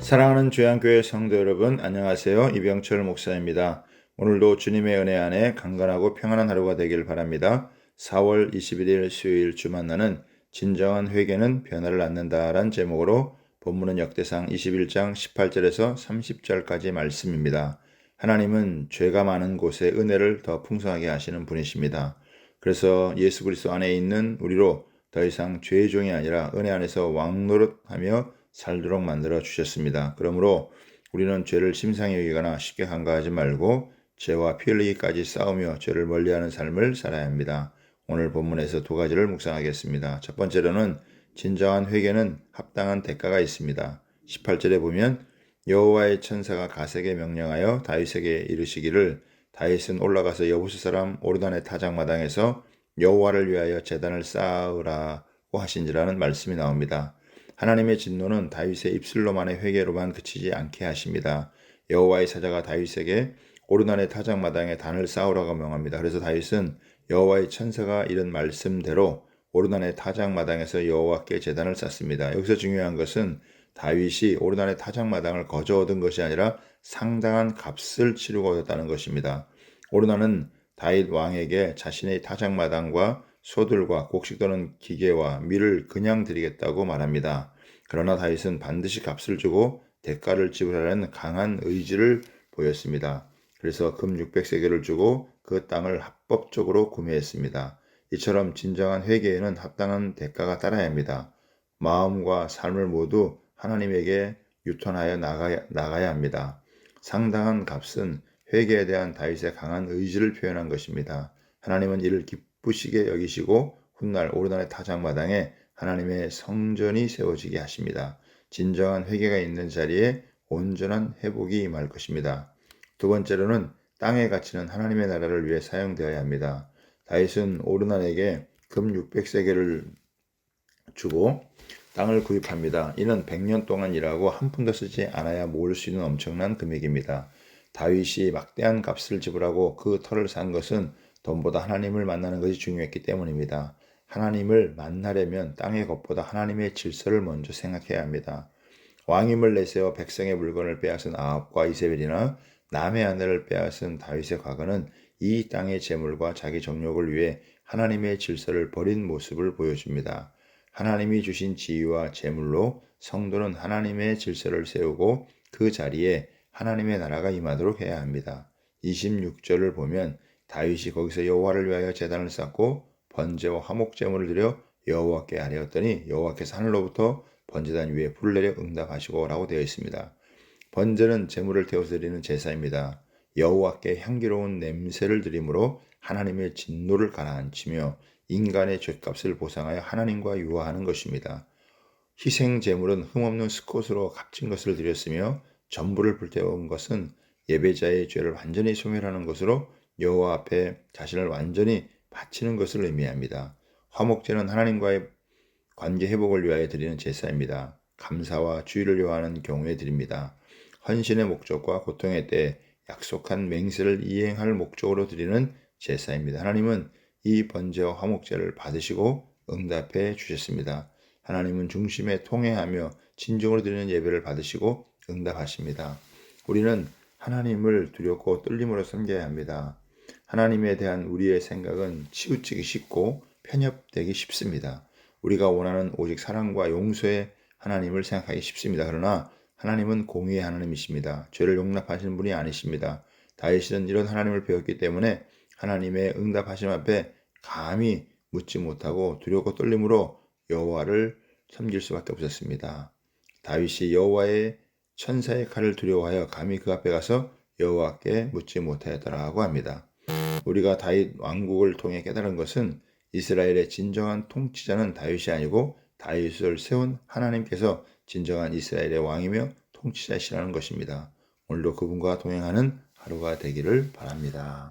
사랑하는 주양교회 성도 여러분, 안녕하세요. 이병철 목사입니다. 오늘도 주님의 은혜 안에 강건하고 평안한 하루가 되길 바랍니다. 4월 21일 수요일 주 만나는 진정한 회개는 변화를 낳는다란 제목으로 본문은 역대상 21장 18절에서 30절까지 말씀입니다. 하나님은 죄가 많은 곳에 은혜를 더 풍성하게 하시는 분이십니다. 그래서 예수 그리스도 안에 있는 우리로 더 이상 죄의 종이 아니라 은혜 안에서 왕노릇하며 살도록 만들어 주셨습니다. 그러므로 우리는 죄를 심상히 여기거나 쉽게 간과하지 말고 죄와 피 흘리기까지 싸우며 죄를 멀리하는 삶을 살아야 합니다. 오늘 본문에서 두 가지를 묵상하겠습니다. 첫 번째로는 진정한 회개는 합당한 대가가 있습니다. 18절에 보면 여호와의 천사가 갓에게 명령하여 다윗에게 이르시기를 다윗은 올라가서 여부스 사람 오르단의 타작마당에서 여호와를 위하여 제단을 쌓으라고 하신지라는 말씀이 나옵니다. 하나님의 진노는 다윗의 입술로만의 회개로만 그치지 않게 하십니다. 여호와의 사자가 다윗에게 오르단의 타작마당에 단을 쌓으라고 명합니다. 그래서 다윗은 여호와의 천사가 이른 말씀대로 오르단의 타작마당에서 여호와께 제단을 쌓습니다. 여기서 중요한 것은 다윗이 오르단의 타작마당을 거저 얻은 것이 아니라 상당한 값을 치르고 얻었다는 것입니다. 오르단은 다윗 왕에게 자신의 타작마당과 소들과 곡식 또는 기계와 밀을 그냥 드리겠다고 말합니다. 그러나 다윗은 반드시 값을 주고 대가를 지불하려는 강한 의지를 보였습니다. 그래서 금 600세겔을 주고 그 땅을 합법적으로 구매했습니다. 이처럼 진정한 회개에는 합당한 대가가 따라야 합니다. 마음과 삶을 모두 하나님에게 유턴하여 나가야 합니다. 상당한 값은 회개에 대한 다윗의 강한 의지를 표현한 것입니다. 하나님은 이를 기쁘시게 여기시고 훗날 오르단의 타작마당에 하나님의 성전이 세워지게 하십니다. 진정한 회개가 있는 자리에 온전한 회복이 임할 것입니다. 두 번째로는 땅의 가치는 하나님의 나라를 위해 사용되어야 합니다. 다윗은 오르단에게 금 600세겔을 주고 땅을 구입합니다. 이는 100년 동안 일하고 한 푼도 쓰지 않아야 모을 수 있는 엄청난 금액입니다. 다윗이 막대한 값을 지불하고 그 터를 산 것은 돈보다 하나님을 만나는 것이 중요했기 때문입니다. 하나님을 만나려면 땅의 것보다 하나님의 질서를 먼저 생각해야 합니다. 왕임을 내세워 백성의 물건을 빼앗은 아합과 이세벨이나 남의 아내를 빼앗은 다윗의 과거는 이 땅의 재물과 자기 정욕을 위해 하나님의 질서를 버린 모습을 보여줍니다. 하나님이 주신 지위와 재물로 성도는 하나님의 질서를 세우고 그 자리에 하나님의 나라가 임하도록 해야 합니다. 26절을 보면 다윗이 거기서 여호와를 위하여 제단을 쌓고 번제와 화목제물을 드려 여호와께 아뢰었더니 여호와께서 하늘로부터 번제단 위에 불을 내려 응답하시고 라고 되어 있습니다. 번제는 제물을 태워서 드리는 제사입니다. 여호와께 향기로운 냄새를 드림으로 하나님의 진노를 가라앉히며 인간의 죗값을 보상하여 하나님과 유화하는 것입니다. 희생 제물은 흠없는 수컷으로 값진 것을 드렸으며 전부를 불태운 것은 예배자의 죄를 완전히 소멸하는 것으로 여호와 앞에 자신을 완전히 바치는 것을 의미합니다. 화목제는 하나님과의 관계 회복을 위하여 드리는 제사입니다. 감사와 주의를 요하는 경우에 드립니다. 헌신의 목적과 고통의 때에 약속한 맹세를 이행할 목적으로 드리는 제사입니다. 하나님은 이 번제와 화목제를 받으시고 응답해 주셨습니다. 하나님은 중심에 통회하며 진정으로 드리는 예배를 받으시고 응답하십니다. 우리는 하나님을 두렵고 떨림으로 섬겨야 합니다. 하나님에 대한 우리의 생각은 치우치기 쉽고 편협되기 쉽습니다. 우리가 원하는 오직 사랑과 용서의 하나님을 생각하기 쉽습니다. 그러나 하나님은 공의의 하나님이십니다. 죄를 용납하시는 분이 아니십니다. 다윗은 이런 하나님을 배웠기 때문에 하나님의 응답하심 앞에 감히 묻지 못하고 두렵고 떨림으로 여호와를 섬길 수밖에 없었습니다. 다윗이 여호와의 천사의 칼을 두려워하여 감히 그 앞에 가서 여호와께 묻지 못하였더라고 합니다. 우리가 다윗 왕국을 통해 깨달은 것은 이스라엘의 진정한 통치자는 다윗이 아니고 다윗을 세운 하나님께서 진정한 이스라엘의 왕이며 통치자시라는 것입니다. 오늘도 그분과 동행하는 하루가 되기를 바랍니다.